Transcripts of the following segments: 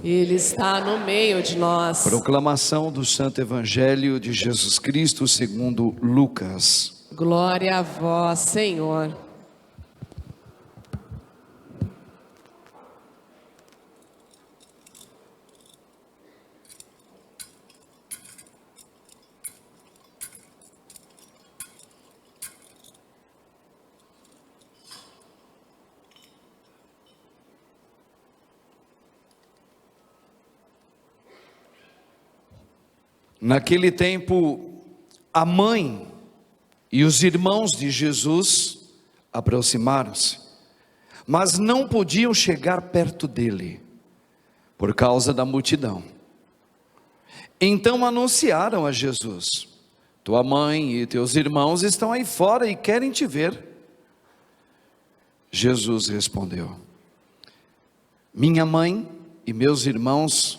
Ele está no meio de nós. Proclamação do Santo Evangelho de Jesus Cristo segundo Lucas. Glória a vós, Senhor. Naquele tempo, a mãe e os irmãos de Jesus aproximaram-se, mas não podiam chegar perto dele, por causa da multidão. Então anunciaram a Jesus: tua mãe e teus irmãos estão aí fora e querem te ver. Jesus respondeu: minha mãe e meus irmãos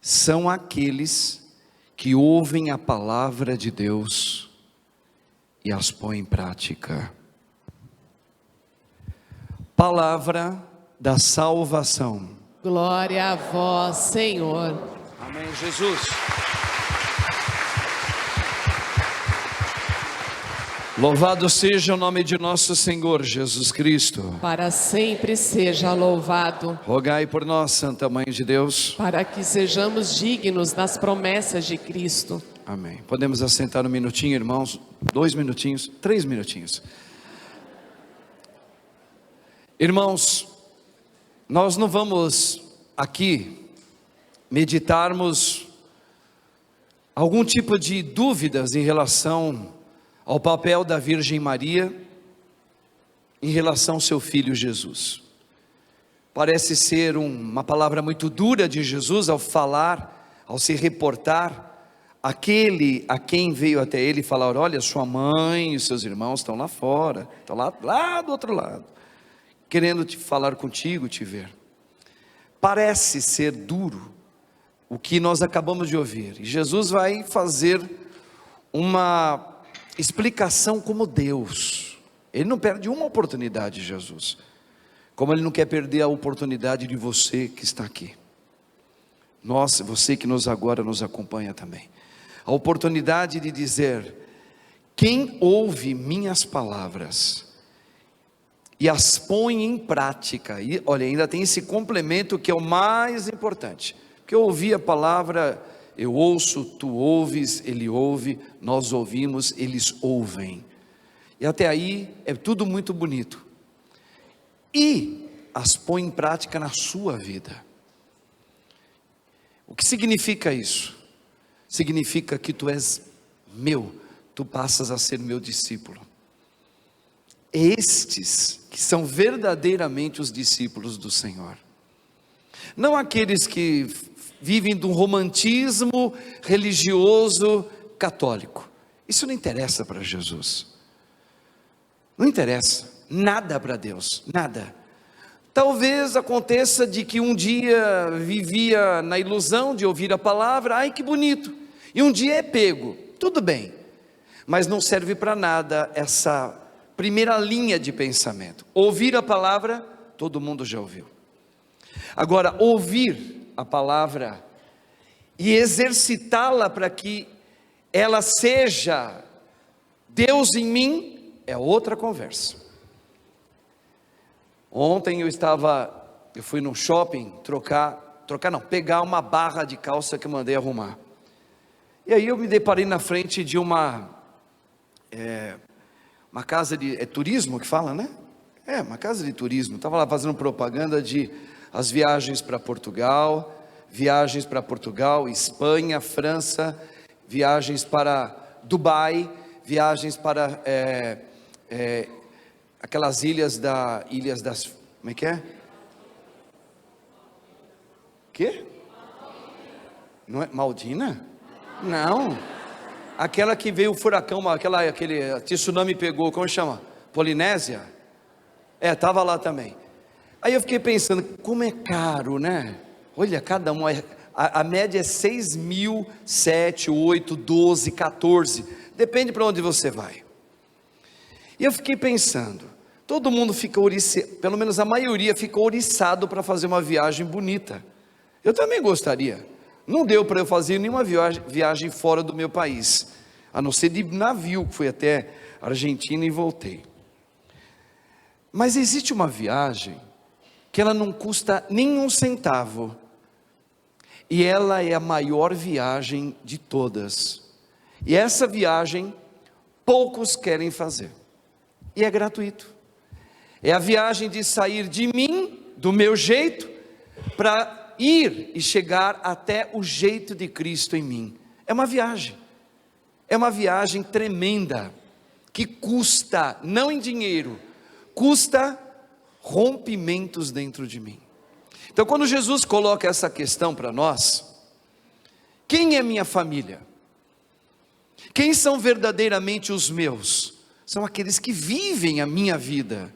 são aqueles que ouvem a palavra de Deus e as põem em prática. Palavra da salvação. Glória a vós, Senhor. Amém, Jesus. Louvado seja o nome de nosso Senhor Jesus Cristo. Para sempre seja louvado. Rogai por nós, Santa Mãe de Deus, para que sejamos dignos das promessas de Cristo. Amém. Podemos assentar um minutinho, irmãos? 2 minutinhos, 3 minutinhos. Irmãos, nós não vamos aqui meditarmos algum tipo de dúvidas em relação ao papel da Virgem Maria em relação ao seu filho Jesus. Parece ser uma palavra muito dura de Jesus ao falar, ao se reportar aquele a quem veio até ele e falar: olha, sua mãe e seus irmãos estão lá fora, estão lá do outro lado, querendo te falar contigo, te ver. Parece ser duro o que nós acabamos de ouvir, e Jesus vai fazer uma explicação como Deus. Ele não perde uma oportunidade, Jesus, como ele não quer perder a oportunidade de você que está aqui. Nossa, você que agora nos acompanha também. A oportunidade de dizer: quem ouve minhas palavras e as põe em prática. E olha, ainda tem esse complemento que é o mais importante, porque eu ouvi a palavra, eu ouço, tu ouves, ele ouve, nós ouvimos, eles ouvem. E até aí é tudo muito bonito. E as põe em prática na sua vida. O que significa isso? Significa que tu és meu, tu passas a ser meu discípulo. Estes que são verdadeiramente os discípulos do Senhor. Não aqueles que vivem de um romantismo religioso católico. Isso não interessa para Jesus. Não interessa nada para Deus, nada. Talvez aconteça de que um dia vivia na ilusão de ouvir a palavra, ai que bonito, e um dia é pego, tudo bem, mas não serve para nada essa primeira linha de pensamento. Ouvir a palavra, todo mundo já ouviu. Agora, ouvir a palavra e exercitá-la para que ela seja Deus em mim, é outra conversa. Ontem eu fui no shopping pegar uma barra de calça que eu mandei arrumar. E aí eu me deparei na frente de uma casa de turismo que fala, né? Uma casa de turismo. Estava lá fazendo propaganda de as viagens para Portugal, Espanha, França, viagens para Dubai, viagens para aquelas ilhas das, como é que é? Que? Não é Maldina? Não. Aquela que veio o furacão, aquele tsunami pegou, como chama? Polinésia? Estava lá também. Aí eu fiquei pensando, como é caro, né? Olha, cada um, a média é 6 mil, 7, 8, 12, 14, depende para onde você vai. E eu fiquei pensando, todo mundo fica pelo menos a maioria fica oriçado para fazer uma viagem bonita. Eu também gostaria. Não deu para eu fazer nenhuma viagem fora do meu país, a não ser de navio, que fui até a Argentina e voltei. Mas existe uma viagem que ela não custa nenhum centavo, e ela é a maior viagem de todas, e essa viagem poucos querem fazer, e é gratuito. É a viagem de sair de mim, do meu jeito, para ir e chegar até o jeito de Cristo em mim. É uma viagem tremenda, que custa, não em dinheiro, custa rompimentos dentro de mim. Então, quando Jesus coloca essa questão para nós, quem é minha família? Quem são verdadeiramente os meus? São aqueles que vivem a minha vida.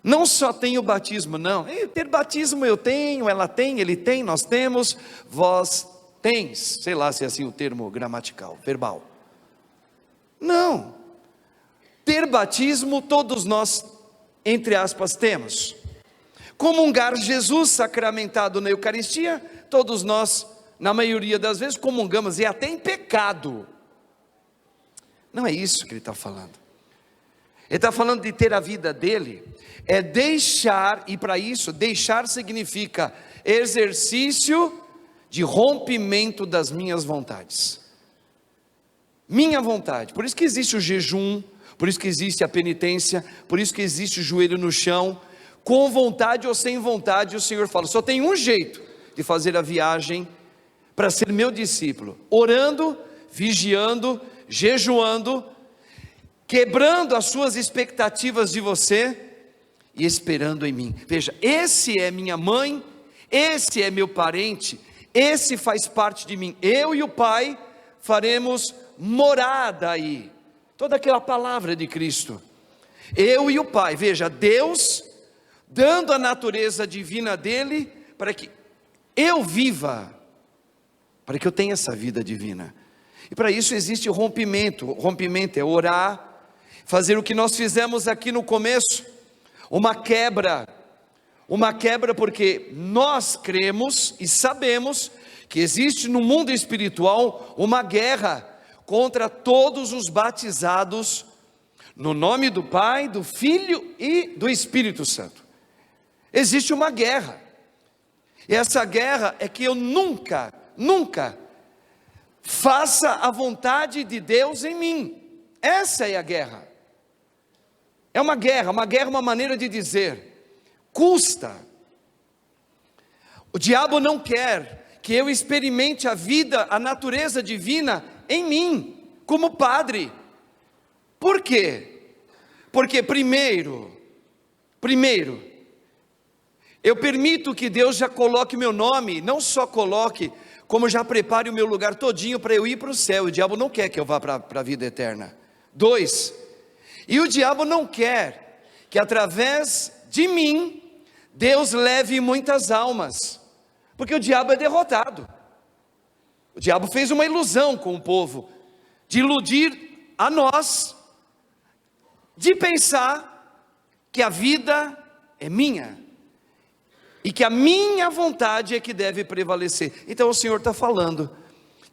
Não só tem o batismo, não. Ter batismo eu tenho, ela tem, ele tem, nós temos, vós tens. Sei lá se é assim o termo gramatical, verbal. Não. Ter batismo todos nós, entre aspas, temos. Comungar Jesus sacramentado na Eucaristia, todos nós, na maioria das vezes, comungamos, e até em pecado. Não é isso que ele está falando. Ele está falando de ter a vida dele, é deixar, e para isso, deixar significa exercício de rompimento das minhas vontades. Minha vontade, por isso que existe o jejum, por isso que existe a penitência, por isso que existe o joelho no chão, com vontade ou sem vontade. O Senhor fala, só tem um jeito de fazer a viagem para ser meu discípulo, orando, vigiando, jejuando, quebrando as suas expectativas de você e esperando em mim. Veja, esse é minha mãe, esse é meu parente, esse faz parte de mim. Eu e o Pai faremos morada aí. Toda aquela palavra de Cristo. Eu e o Pai, veja, Deus dando a natureza divina dele para que eu viva, para que eu tenha essa vida divina. E para isso existe o rompimento. O rompimento é orar, fazer o que nós fizemos aqui no começo, uma quebra porque nós cremos e sabemos que existe no mundo espiritual uma guerra contra todos os batizados no nome do Pai, do Filho e do Espírito Santo. Existe uma guerra, e essa guerra é que eu nunca faça a vontade de Deus em mim. Essa é a guerra. É uma guerra, uma maneira de dizer, custa. O diabo não quer que eu experimente a vida, a natureza divina em mim, como padre. Por quê? Porque primeiro, eu permito que Deus já coloque meu nome, não só coloque, como já prepare o meu lugar todinho para eu ir para o céu. O diabo não quer que eu vá para a vida eterna. 2, e o diabo não quer que através de mim, Deus leve muitas almas, porque o diabo é derrotado. O diabo fez uma ilusão com o povo, de iludir a nós, de pensar que a vida é minha, e que a minha vontade é que deve prevalecer. Então o Senhor está falando,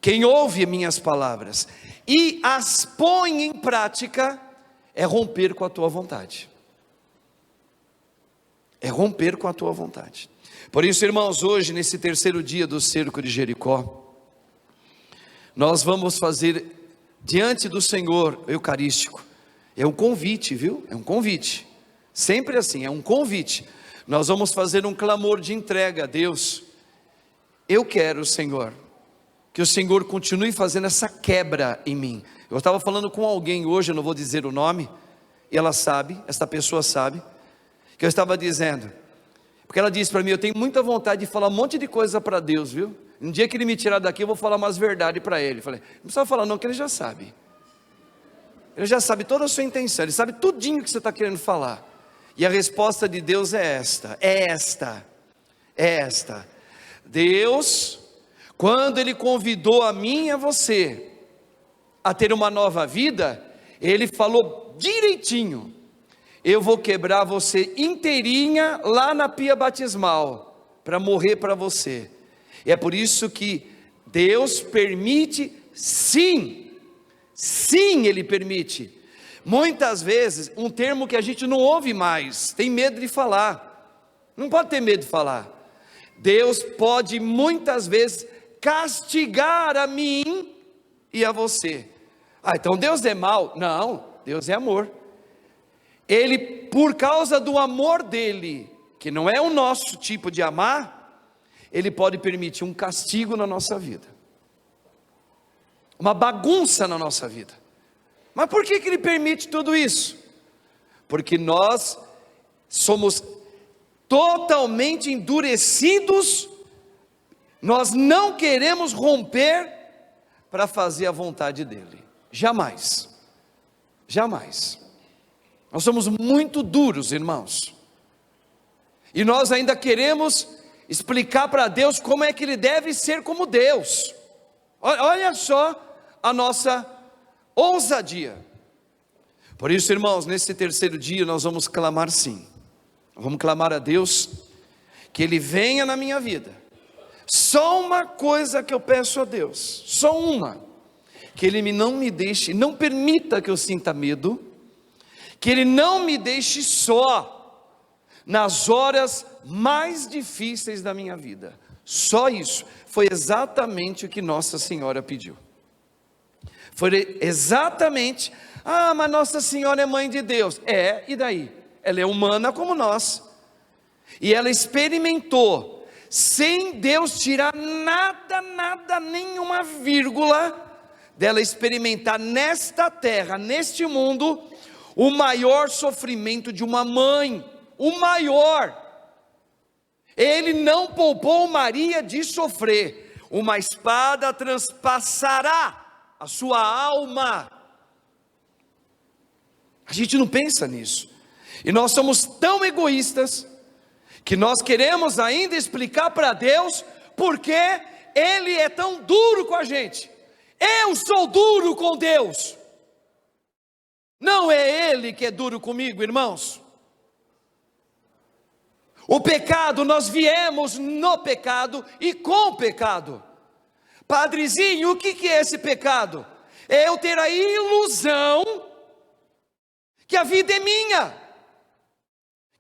quem ouve minhas palavras e as põe em prática, é romper com a tua vontade. É romper com a tua vontade. Por isso, irmãos, hoje, nesse terceiro dia do cerco de Jericó, nós vamos fazer diante do Senhor eucarístico. É um convite, viu? É um convite. Sempre assim, é um convite. Nós vamos fazer um clamor de entrega a Deus. Eu quero, Senhor, que o Senhor continue fazendo essa quebra em mim. Eu estava falando com alguém hoje, eu não vou dizer o nome, e ela sabe, essa pessoa sabe, que eu estava dizendo, porque ela disse para mim, eu tenho muita vontade de falar um monte de coisa para Deus, viu? Um dia que Ele me tirar daqui, eu vou falar umas verdades para Ele. Eu falei, não precisa falar não, que Ele já sabe. Ele já sabe toda a sua intenção, Ele sabe tudinho que você está querendo falar. E a resposta de Deus é esta. Deus, quando Ele convidou a mim e a você a ter uma nova vida, Ele falou direitinho, eu vou quebrar você inteirinha lá na pia batismal, para morrer para você, E é por isso que Deus permite, sim, Ele permite. Muitas vezes, um termo que a gente não ouve mais, tem medo de falar, não pode ter medo de falar. Deus pode muitas vezes castigar a mim e a você. Então Deus é mau? Não, Deus é amor. Ele, por causa do amor dele, que não é o nosso tipo de amar, Ele pode permitir um castigo na nossa vida, uma bagunça na nossa vida. Mas por que Ele permite tudo isso? Porque nós somos totalmente endurecidos, nós não queremos romper para fazer a vontade dEle, jamais, jamais. Nós somos muito duros, irmãos, e nós ainda queremos explicar para Deus como é que Ele deve ser como Deus. Olha só a nossa ousadia. Por isso, irmãos, nesse terceiro dia nós vamos clamar sim, vamos clamar a Deus, que Ele venha na minha vida. Só uma coisa que eu peço a Deus, só uma, que Ele não me deixe, não permita que eu sinta medo, que Ele não me deixe só, nas horas mais difíceis da minha vida. Só isso, foi exatamente o que Nossa Senhora pediu. Foi exatamente, mas Nossa Senhora é mãe de Deus. E daí? Ela é humana como nós, e ela experimentou, sem Deus tirar nada, nenhuma vírgula, dela experimentar nesta terra, neste mundo, o maior sofrimento de uma mãe, o maior. Ele não poupou Maria de sofrer. Uma espada transpassará a sua alma. A gente não pensa nisso, e nós somos tão egoístas, que nós queremos ainda explicar para Deus, porque Ele é tão duro com a gente. Eu sou duro com Deus, não é Ele que é duro comigo, irmãos. O pecado, nós viemos no pecado e com o pecado. Padrezinho, o que é esse pecado? É eu ter a ilusão que a vida é minha,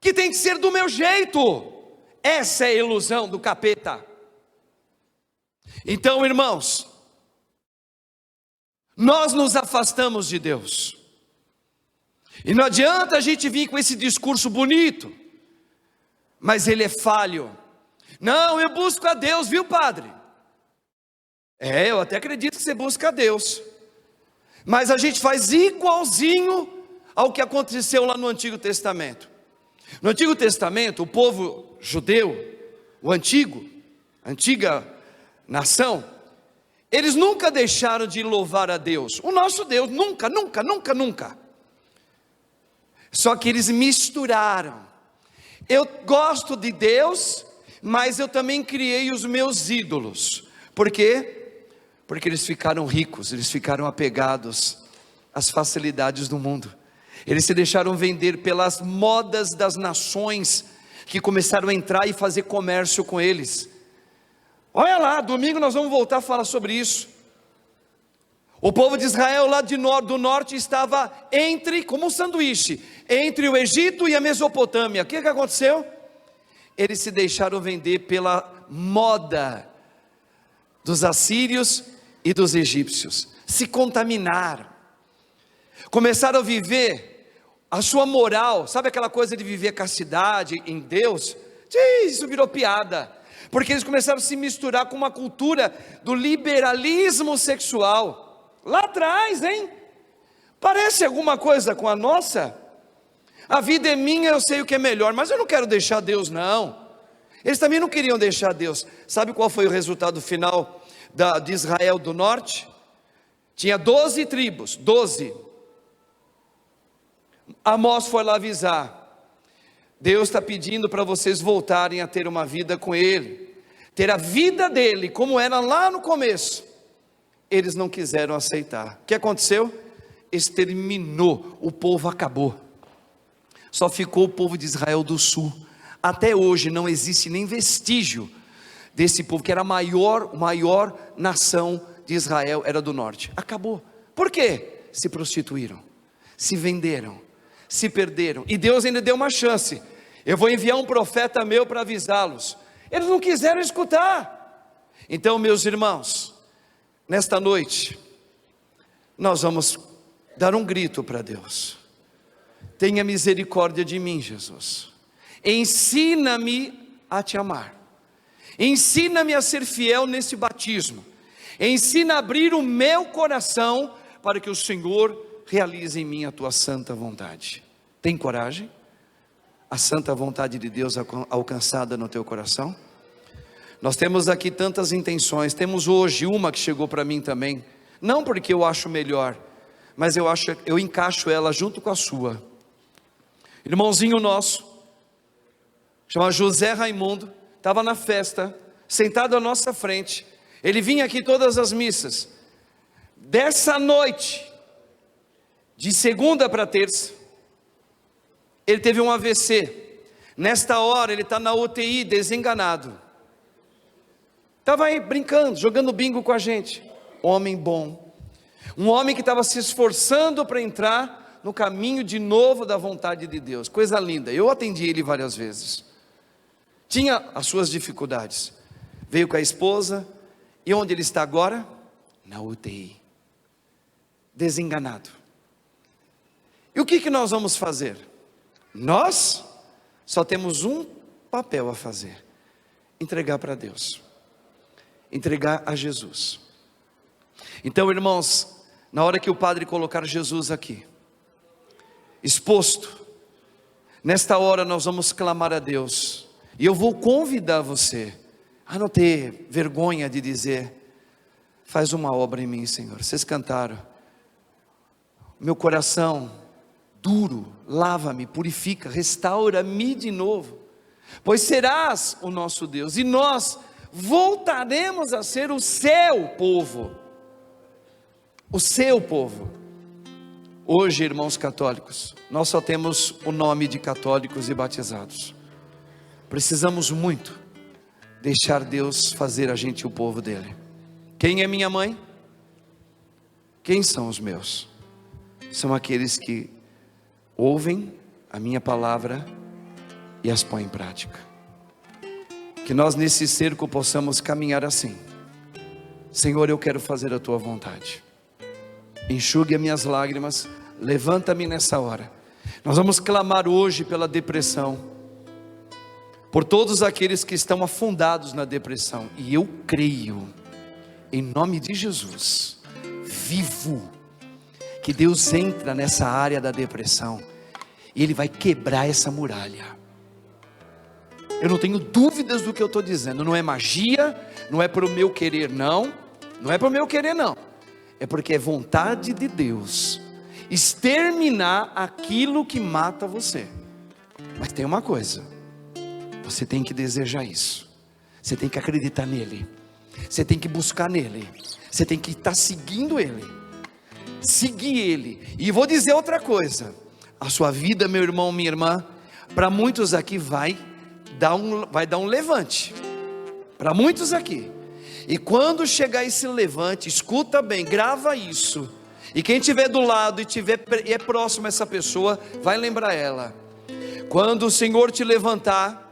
que tem que ser do meu jeito. Essa é a ilusão do capeta. Então, irmãos, nós nos afastamos de Deus, e não adianta a gente vir com esse discurso bonito, mas ele é falho. Não, eu busco a Deus, viu, padre? Eu até acredito que você busca a Deus, mas a gente faz igualzinho ao que aconteceu lá no Antigo Testamento. No Antigo Testamento, o povo judeu, a antiga nação, eles nunca deixaram de louvar a Deus, o nosso Deus, nunca. Só que eles misturaram. Eu gosto de Deus, mas eu também criei os meus ídolos. Por quê? Porque eles ficaram ricos, eles ficaram apegados às facilidades do mundo. Eles se deixaram vender pelas modas das nações, que começaram a entrar e fazer comércio com eles. Olha lá, domingo nós vamos voltar a falar sobre isso. O povo de Israel lá do norte estava como um sanduíche, entre o Egito e a Mesopotâmia. O que aconteceu? Eles se deixaram vender pela moda dos assírios e dos egípcios. Se contaminaram. Começaram a viver a sua moral. Sabe aquela coisa de viver castidade em Deus? Isso virou piada. Porque eles começaram a se misturar com uma cultura do liberalismo sexual. Lá atrás, hein? Parece alguma coisa com a nossa? A vida é minha, eu sei o que é melhor, mas eu não quero deixar Deus, não. Eles também não queriam deixar Deus. Sabe qual foi o resultado final de Israel do norte? Tinha 12 tribos, 12. Amós foi lá avisar: Deus está pedindo para vocês voltarem a ter uma vida com Ele, ter a vida dele, como era lá no começo. Eles não quiseram aceitar. O que aconteceu? Exterminou, o povo acabou. Só ficou o povo de Israel do sul. Até hoje não existe nem vestígio desse povo, que era a maior nação de Israel, era do norte. Acabou. Por quê? Se prostituíram, se venderam, se perderam, e Deus ainda deu uma chance: eu vou enviar um profeta meu para avisá-los. Eles não quiseram escutar. Então, meus irmãos, nesta noite, nós vamos dar um grito para Deus: tenha misericórdia de mim, Jesus. Ensina-me a te amar. Ensina-me a ser fiel nesse batismo. Ensina a abrir o meu coração para que o Senhor realize em mim a tua santa vontade. Tem coragem? A santa vontade de Deus alcançada no teu coração? Nós temos aqui tantas intenções. Temos hoje uma que chegou para mim também, não porque eu acho melhor, mas eu encaixo ela junto com a sua. Irmãozinho nosso, chamado José Raimundo, estava na festa, sentado à nossa frente. Ele vinha aqui todas as missas. Dessa noite, de segunda para terça, ele teve um AVC. Nesta hora ele está na UTI, desenganado. Estava aí brincando, jogando bingo com a gente. Homem bom, um homem que estava se esforçando para entrar no caminho de novo da vontade de Deus. Coisa linda. Eu atendi ele várias vezes. Tinha as suas dificuldades. Veio com a esposa. E onde ele está agora? Na UTI. Desenganado. E o que nós vamos fazer? Nós só temos um papel a fazer: entregar para Deus, entregar a Jesus. Então, irmãos, na hora que o padre colocar Jesus aqui, exposto, nesta hora nós vamos clamar a Deus. E eu vou convidar você a não ter vergonha de dizer: faz uma obra em mim, Senhor. Vocês cantaram: meu coração duro, lava-me, purifica, restaura-me de novo, pois serás o nosso Deus, e nós voltaremos a ser o seu povo. O seu povo. Hoje, irmãos católicos, nós só temos o nome de católicos e batizados. Precisamos muito deixar Deus fazer a gente o povo dele. Quem é minha mãe? Quem são os meus? São aqueles que ouvem a minha palavra e as põem em prática. Que nós nesse cerco possamos caminhar assim: Senhor, eu quero fazer a tua vontade. Enxugue as minhas lágrimas, levanta-me nessa hora. Nós vamos clamar hoje pela depressão, por todos aqueles que estão afundados na depressão. E eu creio, em nome de Jesus, vivo, que Deus entra nessa área da depressão, e Ele vai quebrar essa muralha. Eu não tenho dúvidas do que eu estou dizendo. Não é magia, não é para o meu querer, não. Não é para o meu querer, não. É porque é vontade de Deus exterminar aquilo que mata você. Mas tem uma coisa: você tem que desejar isso. Você tem que acreditar nele. Você tem que buscar nele. Você tem que estar seguindo ele. Seguir ele. E vou dizer outra coisa: a sua vida, meu irmão, minha irmã, para muitos aqui vai dar um levante. Para muitos aqui. E quando chegar esse levante, escuta bem, grava isso. E quem estiver do lado e é próximo a essa pessoa, vai lembrar ela. Quando o Senhor te levantar,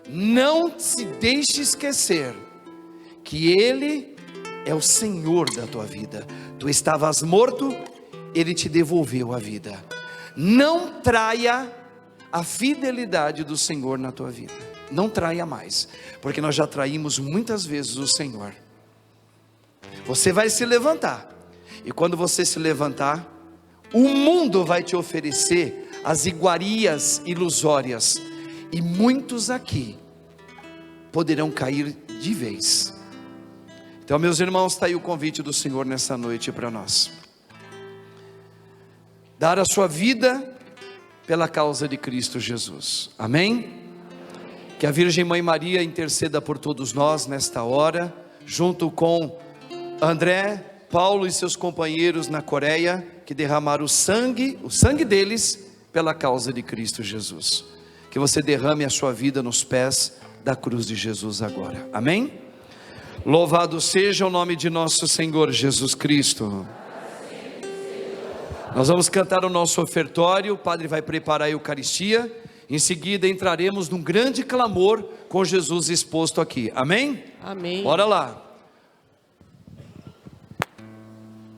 não se deixe esquecer que Ele é o Senhor da tua vida. Tu estavas morto, Ele te devolveu a vida. Não traia a fidelidade do Senhor na tua vida. Não traia mais, porque nós já traímos muitas vezes o Senhor. Você vai se levantar, e quando você se levantar, o mundo vai te oferecer as iguarias ilusórias, e muitos aqui poderão cair de vez. Então, meus irmãos, está aí o convite do Senhor nessa noite para nós: dar a sua vida pela causa de Cristo Jesus. Amém? Que a Virgem Mãe Maria interceda por todos nós nesta hora, junto com André, Paulo e seus companheiros na Coreia, que derramaram o sangue deles pela causa de Cristo Jesus. Que você derrame a sua vida nos pés da cruz de Jesus agora. Amém? Louvado seja o nome de nosso Senhor Jesus Cristo. Nós vamos cantar o nosso ofertório, o padre vai preparar a Eucaristia, em seguida entraremos num grande clamor com Jesus exposto aqui, amém? Amém. Bora lá.